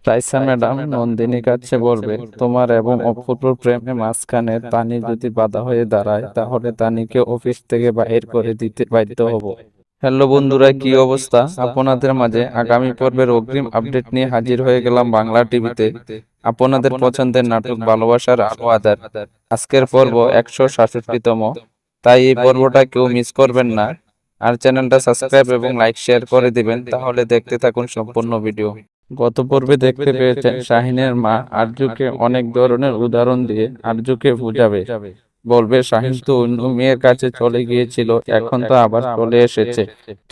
Raisa madam নন্দিনীর কাছে বলবে, তোমার এবং অপূর্ব প্রেমে মাঝখানে তানি যদি বাধা হয়ে দাঁড়ায় তাহলে তানিকে অফিস থেকে বাইর করে দিতে বাধ্য হব। হ্যালো বন্ধুরা, কি অবস্থা? আপনাদের মাঝে আগামী পর্বের অগ্রিম আপডেট নিয়ে হাজির হয়ে গেলাম বাংলা টিভিতে। আপনাদের পছন্দের নাটক ভালোবাসার আলো আঁধার। আজকের পর্ব 167তম। তাই এই পর্বটা কেউ মিস করবেন না। আর চ্যানেলটা সাবস্ক্রাইব এবং লাইক শেয়ার করে দিবেন, তাহলে দেখতে থাকুন সম্পূর্ণ ভিডিও। গত পর্বে দেখতে পেয়েছেন শাহিনের মা আরজুকে অনেক ধরনের উদাহরণ দিয়ে আরজুকে বুঝাবে। বলবে শাহিন তো অন্য মেয়ের কাছে চলে গিয়েছিল, এখন তো আবার চলে এসেছে।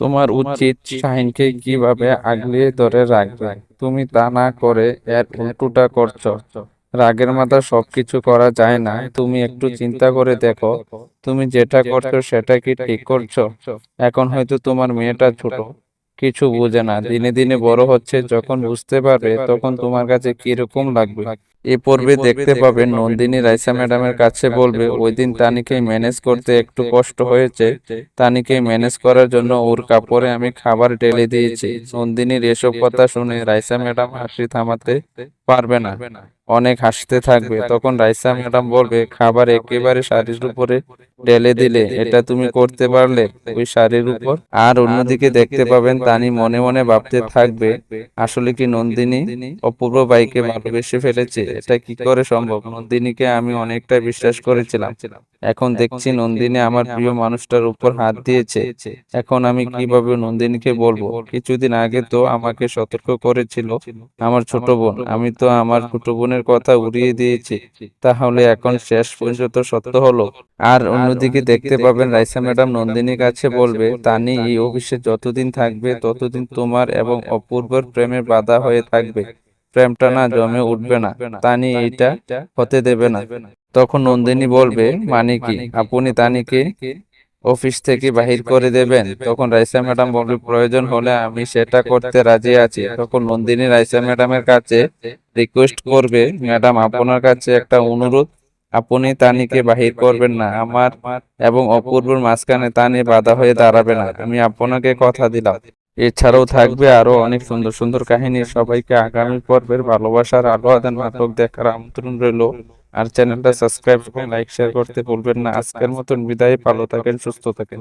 তোমার উচিত শাহিনকে কিভাবে আগলিয়ে ধরে রাখবে। তুমি তা না করে এর উল্টোটা করছো। রাগের মাথায় সবকিছু করা যায় না। তুমি একটু চিন্তা করে দেখো, তুমি যেটা করছো সেটা কি ঠিক করছো? এখন হয়তো তোমার মেয়েটা ছোট, কিছু বোঝে না, দিনে দিনে বড় হচ্ছে, যখন বুঝতে পারবে তখন তোমার কাছে কিরকম লাগবে। এ পর্বে দেখতে পাবেন নন্দিনী রাইসা ম্যাডামের কাছে বলবে, ওই দিন তানিকে ম্যানেজ করতে একটু কষ্ট হয়েছে। তানিকে ম্যানেজ করার জন্য ওর কাপড়ে আমি খাবার ঢেলে দিয়েছি। নন্দিনীর এসব কথা শুনে রাইসা ম্যাডাম হাসি থামাতে পারবে না, অনেক হাসতে থাকবে। তখন রাইসা ম্যাডাম বলবে, খাবার একেবারে শাড়ির উপরে ঢেলে দিলে এটা তুমি করতে পারলে ওই শাড়ির উপর? আর অন্যদিকে দেখতে পাবেন তানি মনে মনে ভাবতে থাকবে, আসলে কি নন্দিনী অপূর্ব ভাইকে ভালোবেসে ফেলেছে? এটা কি করে সম্ভব? নন্দিনীকে আমি অনেকটা বিশ্বাস করেছিলাম, এখন দেখছি নন্দিনী আমার প্রিয় মানুষটার উপর হাত দিয়েছে। এখন আমি কিভাবে নন্দিনীকে বলবো? কিছুদিন আগে তো আমাকে সতর্ক করেছিল আমার ছোট বোন, আমি তো আমার ছোট বোনের কথা উড়িয়ে দিয়েছি, তাহলে এখন শেষ পর্যন্ত সত্য হলো। আর অন্যদিকে দেখতে পাবেন রাইসা ম্যাডাম নন্দিনীর কাছে বলবে, তানি এই অফিসে যতদিন থাকবে ততদিন তোমার এবং অপূর্বর প্রেমে বাধা হয়ে থাকবে। প্রেমটা না জমে উঠবে না, তানি এইটা হতে দেবে না। তখন নন্দিনী বলবে, মানে কি আপনি তানিকে অফিস থেকে বাহির করে দেবেন? তখন রাইসা ম্যাডাম বলবে, প্রয়োজন হলে আমি সেটা করতে রাজি আছি। তখন নন্দিনী রাইসা ম্যাডামের কাছে রিকোয়েস্ট করবে, ম্যাডাম আপনার কাছে একটা অনুরোধ, আপনি তানিকে বাহির করবেন না। আমার এবং অপূর্বর মাঝখানে তানি বাধা হয়ে দাঁড়াবে না, আমি আপনাকে কথা দিলাম। এছাড়াও থাকবে আরো অনেক সুন্দর সুন্দর কাহিনী। সবাইকে আগামী পর্বের ভালোবাসার আলো আধার নাটক দেখার আমন্ত্রণ রইল। আর চ্যানেলটা সাবস্ক্রাইব এবং লাইক শেয়ার করতে ভুলবেন না। আজকের মতন বিদায়, ভালো থাকেন, সুস্থ থাকেন।